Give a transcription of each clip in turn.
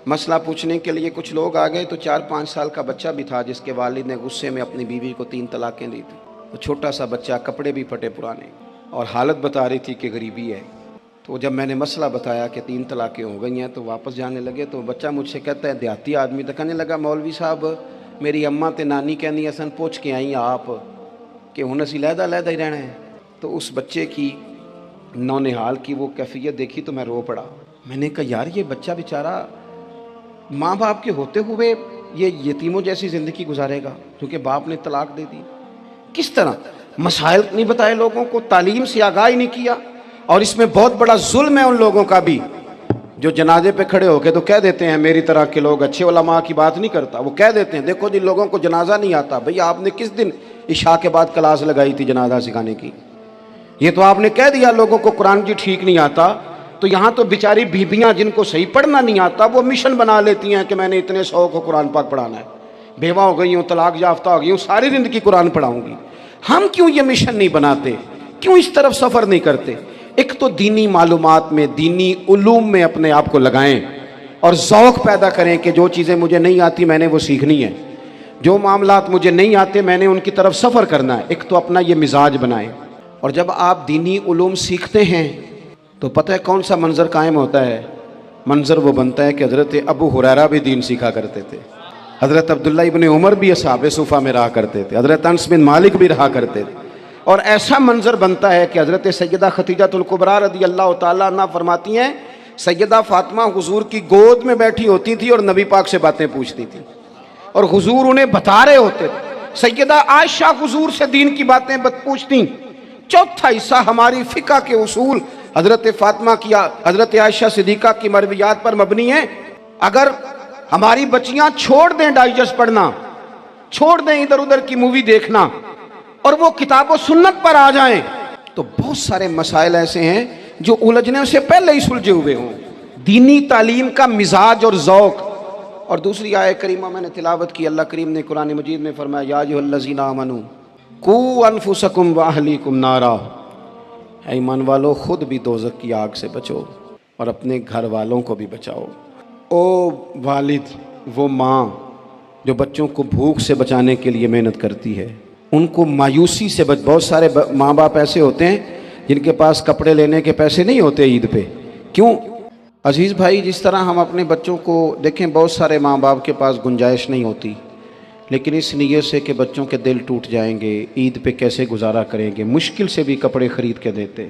مسئلہ پوچھنے کے لیے کچھ لوگ آ گئے تو 4-5 سال کا بچہ بھی تھا جس کے والد نے غصے میں اپنی بیوی کو 3 طلاقیں دی تھیں. تو چھوٹا سا بچہ، کپڑے بھی پھٹے پرانے، اور حالت بتا رہی تھی کہ غریبی ہے. تو جب میں نے مسئلہ بتایا کہ 3 طلاقیں ہو گئی ہیں تو واپس جانے لگے. تو بچہ مجھ سے کہتا ہے، دیہاتی آدمی تو کہنے لگا، مولوی صاحب میری اماں تے نانی کہنی اسن پوچھ کے آئی آپ کہ ہن اسی لہدا لہدا ہی رہنا ہے. تو اس بچے کی نونہال کی وہ کیفیت دیکھی تو میں رو پڑا. میں نے کہا یار یہ بچہ بیچارہ ماں باپ کے ہوتے ہوئے یہ یتیموں جیسی زندگی گزارے گا کیونکہ باپ نے طلاق دے دی. کس طرح مسائل نہیں بتائے لوگوں کو، تعلیم سے آگاہی نہیں کیا. اور اس میں بہت بڑا ظلم ہے ان لوگوں کا بھی جو جنازے پہ کھڑے ہو کے تو کہہ دیتے ہیں، میری طرح کے لوگ اچھے علماء کی بات نہیں کرتا، وہ کہہ دیتے ہیں دیکھو جن لوگوں کو جنازہ نہیں آتا. بھئی آپ نے کس دن عشاء کے بعد کلاس لگائی تھی جنازہ سکھانے کی؟ یہ تو آپ نے کہہ دیا لوگوں کو قرآن جی ٹھیک نہیں آتا. تو یہاں تو بیچاری بیویاں جن کو صحیح پڑھنا نہیں آتا وہ مشن بنا لیتی ہیں کہ میں نے اتنے 100 کو قرآن پاک پڑھانا ہے، بیوہ ہو گئی ہوں، طلاق یافتہ ہو گئی ہوں، ساری زندگی قرآن پڑھاؤں گی. ہم کیوں یہ مشن نہیں بناتے؟ کیوں اس طرف سفر نہیں کرتے؟ ایک تو دینی معلومات میں، دینی علوم میں اپنے آپ کو لگائیں اور ذوق پیدا کریں کہ جو چیزیں مجھے نہیں آتی میں نے وہ سیکھنی ہے، جو معاملات مجھے نہیں آتے میں نے ان کی طرف سفر کرنا ہے. ایک تو اپنا یہ مزاج بنائیں. اور جب آپ دینی علوم سیکھتے ہیں تو پتہ ہے کون سا منظر قائم ہوتا ہے؟ منظر وہ بنتا ہے کہ حضرت ابو ہریرہ بھی دین سیکھا کرتے تھے، حضرت عبداللہ ابن عمر بھی اصحاب صفہ میں رہا کرتے تھے، حضرت انس بن مالک بھی رہا کرتے تھے. اور ایسا منظر بنتا ہے کہ حضرت سیدہ خدیجہ الکبریٰ رضی اللہ تعالیٰ عنہ فرماتی ہیں سیدہ فاطمہ حضور کی گود میں بیٹھی ہوتی تھی اور نبی پاک سے باتیں پوچھتی تھی اور حضور انہیں بتا رہے ہوتے تھے. سیدہ عائشہ حضور سے دین کی باتیں پوچھتی. چوتھا حصہ ہماری فقہ کے اصول حضرت فاطمہ کی، حضرت عائشہ صدیقہ کی مرویات پر مبنی ہیں. اگر ہماری بچیاں چھوڑ دیں ڈائجسٹ پڑھنا، چھوڑ دیں ادھر ادھر کی مووی دیکھنا اور وہ کتاب و سنت پر آ جائیں تو بہت سارے مسائل ایسے ہیں جو الجھنے سے پہلے ہی سلجھے ہوئے ہوں. دینی تعلیم کا مزاج اور ذوق. اور دوسری آیت کریمہ میں نے تلاوت کی، اللہ کریم نے قرآن مجید میں فرمایا یا ایھا الذین آمنوا قوا انفسکم واہلیکم نارا، اے ایمان والو خود بھی دوزخ کی آگ سے بچو اور اپنے گھر والوں کو بھی بچاؤ. او والد، وہ ماں جو بچوں کو بھوک سے بچانے کے لیے محنت کرتی ہے، ان کو مایوسی سے بہت سارے ماں باپ ایسے ہوتے ہیں جن کے پاس کپڑے لینے کے پیسے نہیں ہوتے عید پہ. کیوں عزیز بھائی؟ جس طرح ہم اپنے بچوں کو دیکھیں، بہت سارے ماں باپ کے پاس گنجائش نہیں ہوتی، لیکن اس نیت سے کہ بچوں کے دل ٹوٹ جائیں گے، عید پہ کیسے گزارا کریں گے، مشکل سے بھی کپڑے خرید کے دیتے.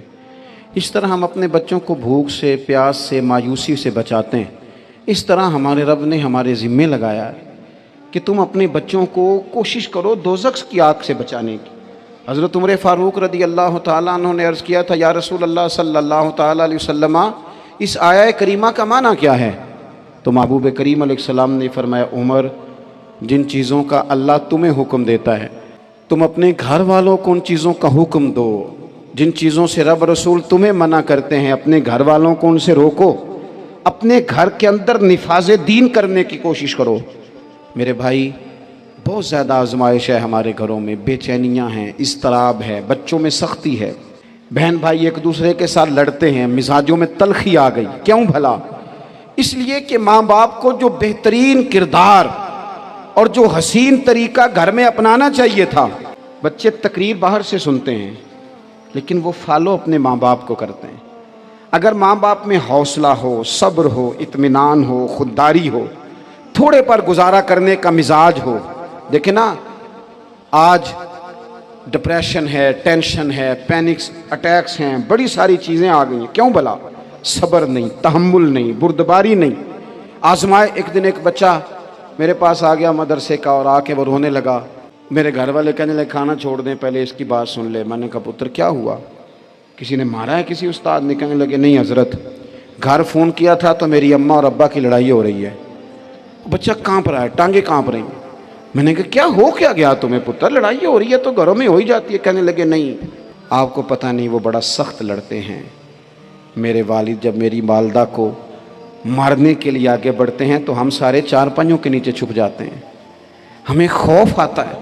اس طرح ہم اپنے بچوں کو بھوک سے، پیاس سے، مایوسی سے بچاتے ہیں. اس طرح ہمارے رب نے ہمارے ذمے لگایا ہے کہ تم اپنے بچوں کو کوشش کرو دوزخ کی آگ سے بچانے کی. حضرت عمر فاروق رضی اللہ تعالیٰ عنہ نے عرض کیا تھا یا رسول اللہ صلی اللہ تعالیٰ علیہ وسلم، اس آیہ کریمہ کا معنی کیا ہے؟ تو محبوب کریم علیہ السلام نے فرمایا عمر، جن چیزوں کا اللہ تمہیں حکم دیتا ہے تم اپنے گھر والوں کو ان چیزوں کا حکم دو. جن چیزوں سے رب رسول تمہیں منع کرتے ہیں اپنے گھر والوں کو ان سے روکو. اپنے گھر کے اندر نفاذ دین کرنے کی کوشش کرو. میرے بھائی بہت زیادہ آزمائش ہے ہمارے گھروں میں، بے چینیاں ہیں، اضطراب ہے، بچوں میں سختی ہے، بہن بھائی ایک دوسرے کے ساتھ لڑتے ہیں، مزاجوں میں تلخی آ گئی. کیوں بھلا؟ اس لیے کہ ماں باپ کو جو بہترین کردار اور جو حسین طریقہ گھر میں اپنانا چاہیے تھا، بچے تقریر باہر سے سنتے ہیں لیکن وہ فالو اپنے ماں باپ کو کرتے ہیں. اگر ماں باپ میں حوصلہ ہو، صبر ہو، اطمینان ہو، خودداری ہو، تھوڑے پر گزارا کرنے کا مزاج ہو. دیکھیں نا آج ڈپریشن ہے، ٹینشن ہے، پینکس اٹیکس ہیں، بڑی ساری چیزیں آ گئی ہیں. کیوں بھلا؟ صبر نہیں، تحمل نہیں، بردباری نہیں. آزمائے. ایک دن ایک بچہ میرے پاس آ گیا مدرسے کا اور آ کے وہ رونے لگا. میرے گھر والے کہنے لگے کھانا چھوڑ دیں، پہلے اس کی بات سن لے. میں نے کہا پتر کیا ہوا؟ کسی نے مارا ہے کسی استاد نے؟ کہنے لگے نہیں حضرت، گھر فون کیا تھا تو میری اماں اور ابا کی لڑائی ہو رہی ہے. بچہ کانپ رہا ہے، ٹانگیں کانپ رہی ہیں. میں نے کہا کیا ہو کیا گیا تمہیں پتر؟ لڑائی ہو رہی ہے تو گھروں میں ہو ہی جاتی ہے. کہنے لگے نہیں آپ کو پتہ نہیں، وہ بڑا سخت لڑتے ہیں. میرے والد جب میری والدہ کو مارنے کے لیے آگے بڑھتے ہیں تو ہم سارے چارپائیوں کے نیچے چھپ جاتے ہیں. ہمیں خوف آتا ہے،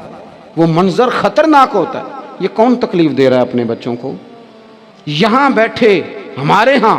وہ منظر خطرناک ہوتا ہے. یہ کون تکلیف دے رہا ہے اپنے بچوں کو؟ یہاں بیٹھے ہمارے ہاں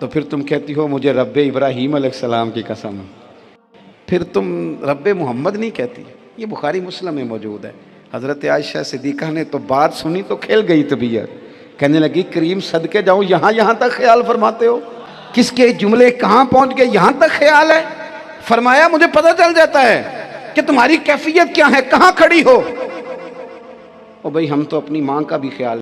تو پھر تم کہتی ہو مجھے رب ابراہیم علیہ السلام کی قسم، پھر تم رب محمد نہیں کہتی۔ یہ بخاری مسلم میں موجود ہے۔ حضرت عائشہ صدیقہ نے تو بات سنی تو کھل گئی طبیعت، کہنے لگی کریم صدقے جاؤ، یہاں تک خیال فرماتے ہو؟ کس کے جملے کہاں پہنچ گئے، یہاں تک خیال ہے؟ فرمایا مجھے پتہ چل جاتا ہے کہ تمہاری کیفیت کیا ہے، کہاں کھڑی ہو۔ او بھئی ہم تو اپنی ماں کا بھی خیال